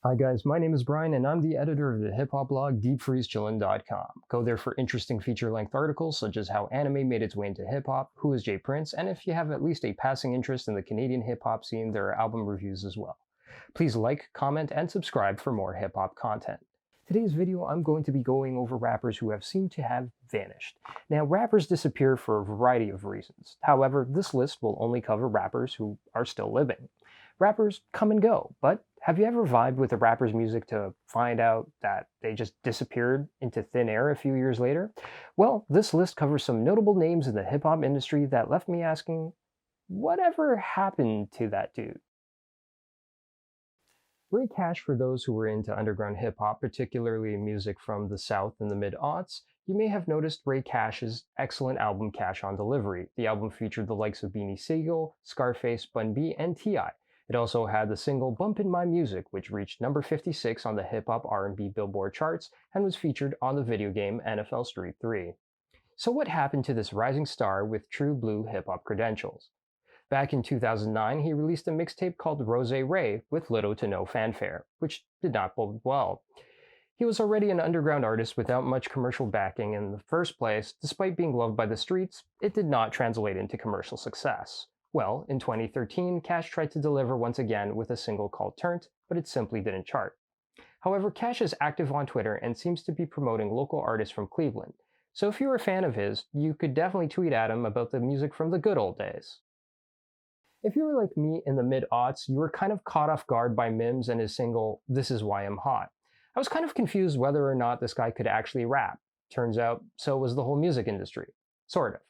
Hi guys, my name is Brian and I'm the editor of the hip hop blog DeepFreezeChillin.com. Go there for interesting feature-length articles such as how anime made its way into hip hop, who is Jay Prince, and if you have at least a passing interest in the Canadian hip hop scene, there are album reviews as well. Please like, comment, and subscribe for more hip hop content. Today's video, I'm going to be going over rappers who have seemed to have vanished. Now, rappers disappear for a variety of reasons. However, this list will only cover rappers who are still living. Rappers come and go, but have you ever vibed with a rapper's music to find out that they just disappeared into thin air a few years later? Well, this list covers some notable names in the hip hop industry that left me asking, whatever happened to that dude? Ray Cash, for those who were into underground hip hop, particularly music from the South in the mid-aughts, you may have noticed Ray Cash's excellent album Cash on Delivery. The album featured the likes of Beanie Sigel, Scarface, Bun B, and T.I. It also had the single Bumpin' My Music, which reached number 56 on the hip-hop R&B Billboard charts and was featured on the video game NFL Street 3. So what happened to this rising star with true blue hip-hop credentials? Back in 2009, he released a mixtape called Rose Ray with little to no fanfare, which did not bode well. He was already an underground artist without much commercial backing in the first place. Despite being loved by the streets, it did not translate into commercial success. Well, in 2013, Cash tried to deliver once again with a single called Turnt, but it simply didn't chart. However, Cash is active on Twitter and seems to be promoting local artists from Cleveland. So if you're a fan of his, you could definitely tweet at him about the music from the good old days. If you were like me in the mid-aughts, you were kind of caught off guard by Mims and his single, This Is Why I'm Hot. I was kind of confused whether or not this guy could actually rap. Turns out, so was the whole music industry. Sort of.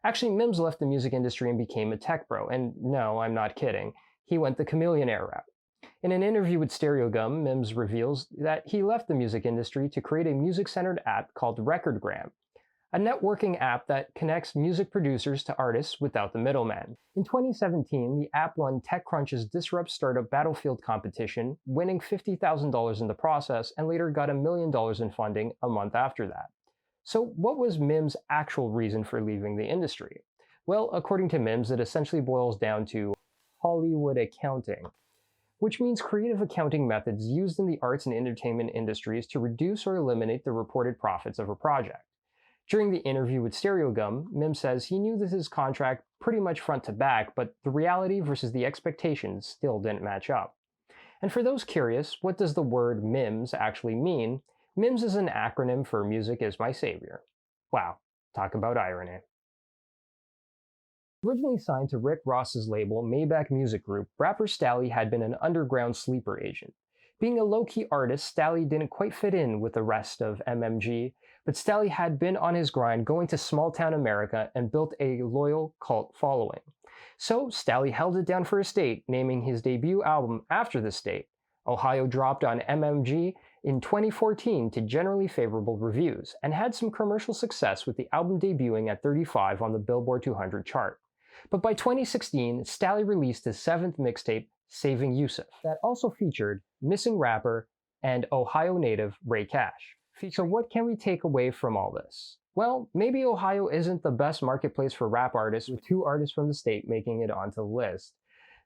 Actually, Mims left the music industry and became a tech bro, and no, I'm not kidding. He went the chameleonaire route. In an interview with Stereogum, Mims reveals that he left the music industry to create a music-centered app called Recordgram, a networking app that connects music producers to artists without the middleman. In 2017, the app won TechCrunch's Disrupt Startup Battlefield competition, winning $50,000 in the process, and later got $1 million in funding a month after that. So what was Mims' actual reason for leaving the industry? Well, according to Mims, it essentially boils down to Hollywood accounting, which means creative accounting methods used in the arts and entertainment industries to reduce or eliminate the reported profits of a project. During the interview with Stereogum, Mims says he knew this his contract pretty much front to back, but the reality versus the expectations still didn't match up. And for those curious, what does the word Mims actually mean? Mims is an acronym for Music is My Savior. Wow, talk about irony. Originally signed to Rick Ross's label Maybach Music Group, rapper Stalley had been an underground sleeper agent. Being a low-key artist, Stalley didn't quite fit in with the rest of MMG, but Stalley had been on his grind going to small-town America and built a loyal cult following. So Stalley held it down for a state, naming his debut album after the state. Ohio dropped on MMG in 2014 to generally favorable reviews, and had some commercial success with the album debuting at 35 on the Billboard 200 chart. But by 2016, Stalley released his 7th mixtape, Saving Yusuf, that also featured missing rapper and Ohio native Ray Cash. So what can we take away from all this? Well, maybe Ohio isn't the best marketplace for rap artists, with 2 artists from the state making it onto the list.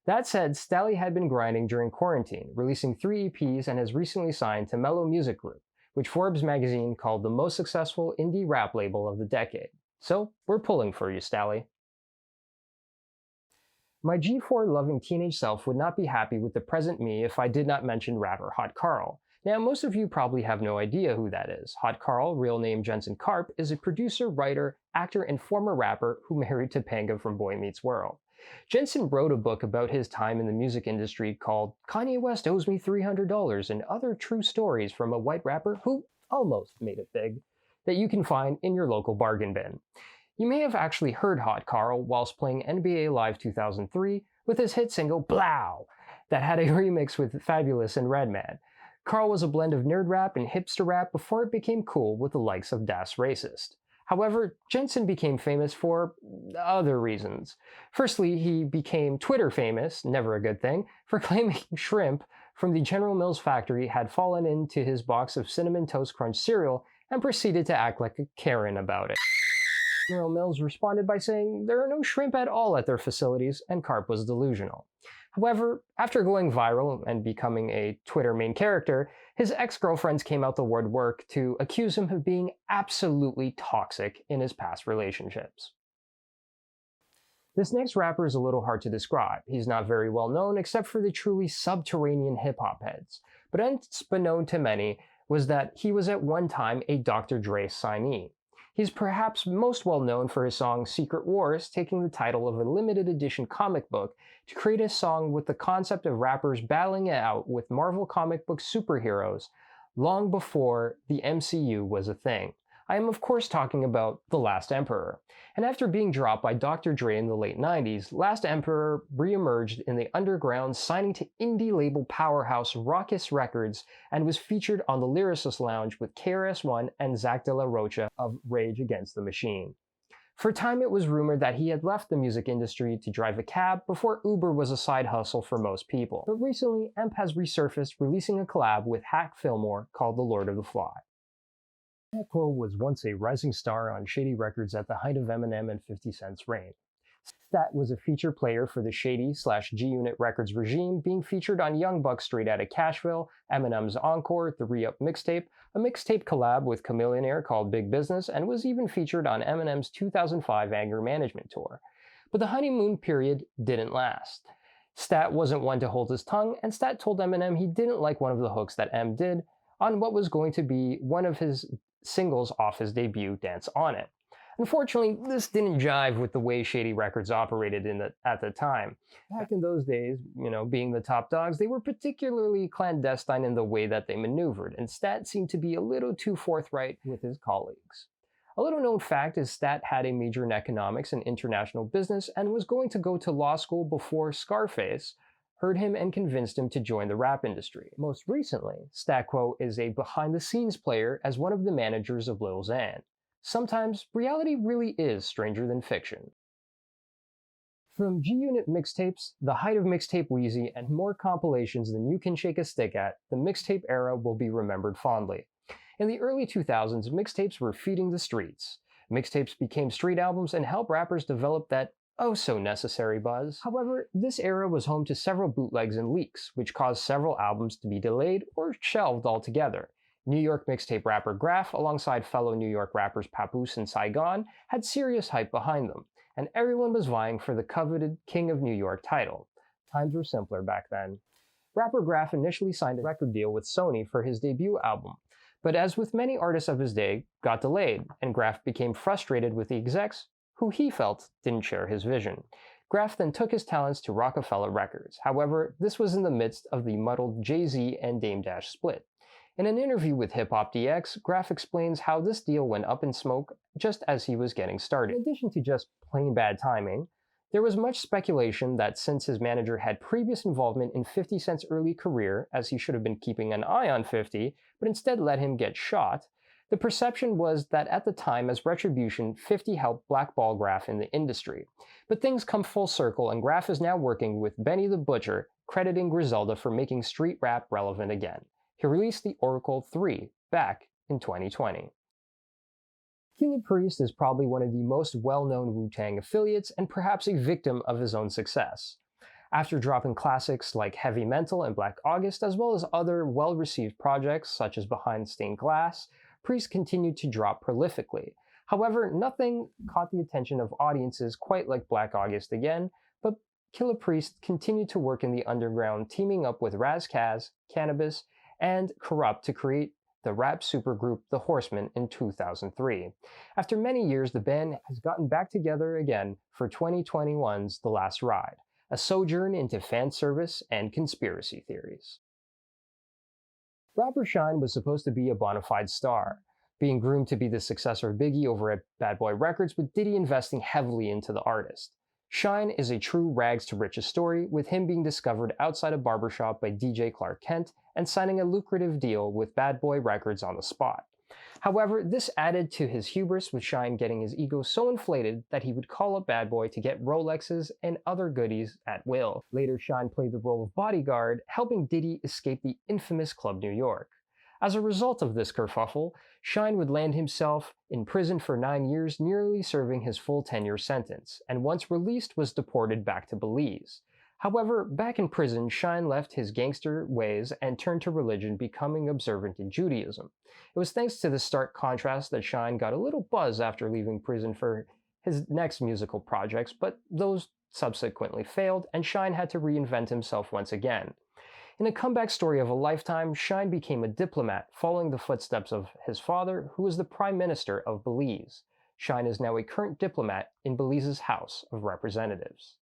That said, Stalley had been grinding during quarantine, releasing 3 EPs, and has recently signed to Mellow Music Group, which Forbes magazine called the most successful indie rap label of the decade. So we're pulling for you, Stalley. My G4-loving teenage self would not be happy with the present me if I did not mention rapper Hot Karl. Now, most of you probably have no idea who that is. Hot Karl, real name Jensen Karp, is a producer, writer, actor, and former rapper who married Topanga from Boy Meets World. Jensen wrote a book about his time in the music industry called Kanye West Owes Me $300 and Other True Stories from a White Rapper Who Almost Made It Big, that you can find in your local bargain bin. You may have actually heard Hot Karl whilst playing NBA Live 2003 with his hit single Blow, that had a remix with Fabulous and Redman. Karl was a blend of nerd rap and hipster rap before it became cool with the likes of Das Racist. However, Jensen became famous for other reasons. Firstly, he became Twitter famous, never a good thing, for claiming shrimp from the General Mills factory had fallen into his box of Cinnamon Toast Crunch cereal and proceeded to act like a Karen about it. General Mills responded by saying there are no shrimp at all at their facilities, and Karp was delusional. However, after going viral and becoming a Twitter main character, his ex-girlfriends came out the woodwork to accuse him of being absolutely toxic in his past relationships. This next rapper is a little hard to describe. He's not very well known except for the truly subterranean hip-hop heads, but unbeknown to many was that he was at one time a Dr. Dre signee. He's perhaps most well known for his song Secret Wars, taking the title of a limited edition comic book to create a song with the concept of rappers battling it out with Marvel comic book superheroes long before the MCU was a thing. I am of course talking about The Last Emperor. And after being dropped by Dr. Dre in the late 90s, Last Emperor re-emerged in the underground, signing to indie label powerhouse Rawkus Records, and was featured on the Lyricist Lounge with KRS-One and Zach De La Rocha of Rage Against the Machine. For a time it was rumored that he had left the music industry to drive a cab before Uber was a side hustle for most people. But recently, Emp has resurfaced, releasing a collab with Hack Fillmore called The Lord of the Fly. Stat was once a rising star on Shady Records at the height of Eminem and 50 Cent's reign. Stat was a feature player for the Shady/G-Unit Records regime, being featured on Young Buck Straight Outta Cashville, Eminem's Encore, the Re-Up mixtape, a mixtape collab with Chamillionaire called Big Business, and was even featured on Eminem's 2005 Anger Management Tour. But the honeymoon period didn't last. Stat wasn't one to hold his tongue, and Stat told Eminem he didn't like one of the hooks that Em did on what was going to be one of his singles off his debut, Dance On It. Unfortunately, this didn't jive with the way Shady Records operated at the time. Back in those days, being the top dogs, they were particularly clandestine in the way that they maneuvered, and Stat seemed to be a little too forthright with his colleagues. A little known fact is Stat had a major in economics and international business and was going to go to law school before Scarface heard him and convinced him to join the rap industry. Most recently, Statquo is a behind-the-scenes player as one of the managers of Lil Xan. Sometimes, reality really is stranger than fiction. From G-Unit mixtapes, the height of mixtape Wheezy, and more compilations than you can shake a stick at, the mixtape era will be remembered fondly. In the early 2000s, mixtapes were feeding the streets. Mixtapes became street albums and helped rappers develop that oh-so-necessary buzz. However, this era was home to several bootlegs and leaks, which caused several albums to be delayed or shelved altogether. New York mixtape rapper Grafh, alongside fellow New York rappers Papoose and Saigon, had serious hype behind them, and everyone was vying for the coveted King of New York title. Times were simpler back then. Rapper Grafh initially signed a record deal with Sony for his debut album, but as with many artists of his day, got delayed, and Grafh became frustrated with the execs who he felt didn't share his vision. Grafh then took his talents to Rockefeller Records. However, this was in the midst of the muddled Jay-Z and Dame Dash split. In an interview with Hip Hop DX, Grafh explains how this deal went up in smoke just as he was getting started. In addition to just plain bad timing, there was much speculation that since his manager had previous involvement in 50 Cent's early career, as he should have been keeping an eye on 50, but instead let him get shot, the perception was that at the time, as retribution, 50 helped blackball Grafh in the industry. But things come full circle, and Grafh is now working with Benny the Butcher, crediting Griselda for making street rap relevant again. He released the Oracle 3 back in 2020. Killah Priest is probably one of the most well-known Wu-Tang affiliates and perhaps a victim of his own success. After dropping classics like Heavy Mental and Black August, as well as other well-received projects such as Behind Stained Glass, Priest continued to drop prolifically. However, nothing caught the attention of audiences quite like Black August again, but Killah Priest continued to work in the underground, teaming up with Raz Kaz, Cannabis, and Corrupt to create the rap supergroup The Horsemen in 2003. After many years, the band has gotten back together again for 2021's The Last Ride, a sojourn into fan service and conspiracy theories. Rapper Shyne was supposed to be a bona fide star, being groomed to be the successor of Biggie over at Bad Boy Records, with Diddy investing heavily into the artist. Shyne is a true rags to riches story, with him being discovered outside a barbershop by DJ Clark Kent and signing a lucrative deal with Bad Boy Records on the spot. However, this added to his hubris, with Shyne getting his ego so inflated that he would call up Bad Boy to get Rolexes and other goodies at will. Later, Shyne played the role of bodyguard, helping Diddy escape the infamous Club New York. As a result of this kerfuffle, Shyne would land himself in prison for 9 years, nearly serving his full 10-year sentence, and once released was deported back to Belize. However, back in prison, Shyne left his gangster ways and turned to religion, becoming observant in Judaism. It was thanks to this stark contrast that Shyne got a little buzz after leaving prison for his next musical projects, but those subsequently failed, and Shyne had to reinvent himself once again. In a comeback story of a lifetime, Shyne became a diplomat, following the footsteps of his father, who was the Prime Minister of Belize. Shyne is now a current diplomat in Belize's House of Representatives.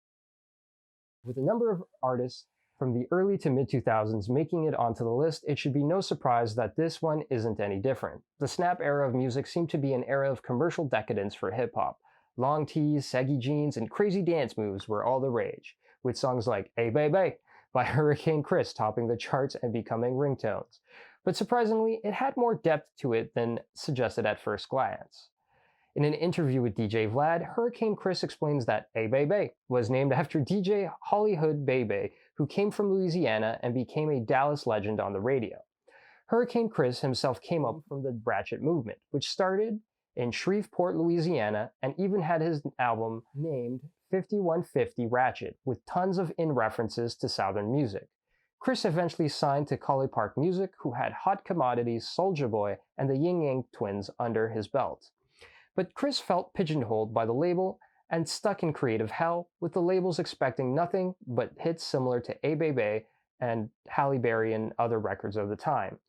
With a number of artists from the early to mid-2000s making it onto the list, it should be no surprise that this one isn't any different. The snap era of music seemed to be an era of commercial decadence for hip-hop. Long tees, saggy jeans, and crazy dance moves were all the rage, with songs like Hey Baby by Hurricane Chris topping the charts and becoming ringtones. But surprisingly, it had more depth to it than suggested at first glance. In an interview with DJ Vlad, Hurricane Chris explains that Hey Baby was named after DJ Hollywood Bebe, who came from Louisiana and became a Dallas legend on the radio. Hurricane Chris himself came up from the Ratchet movement, which started in Shreveport, Louisiana, and even had his album named 5150 Ratchet, with tons of in-references to Southern music. Chris eventually signed to Collie Park Music, who had Hot Commodities, Soulja Boy, and the Ying Yang Twins under his belt. But Chris felt pigeonholed by the label and stuck in creative hell, with the labels expecting nothing but hits similar to A Baby and Halle Berry and other records of the time.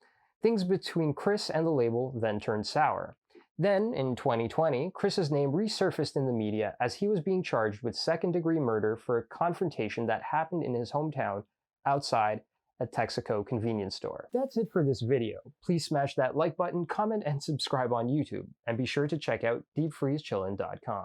Things between Chris and the label then turned sour. Then, in 2020, Chris's name resurfaced in the media as he was being charged with second-degree murder for a confrontation that happened in his hometown outside a Texaco convenience store. That's it for this video. Please smash that like button, comment, and subscribe on YouTube, and be sure to check out deepfreezechillin.com.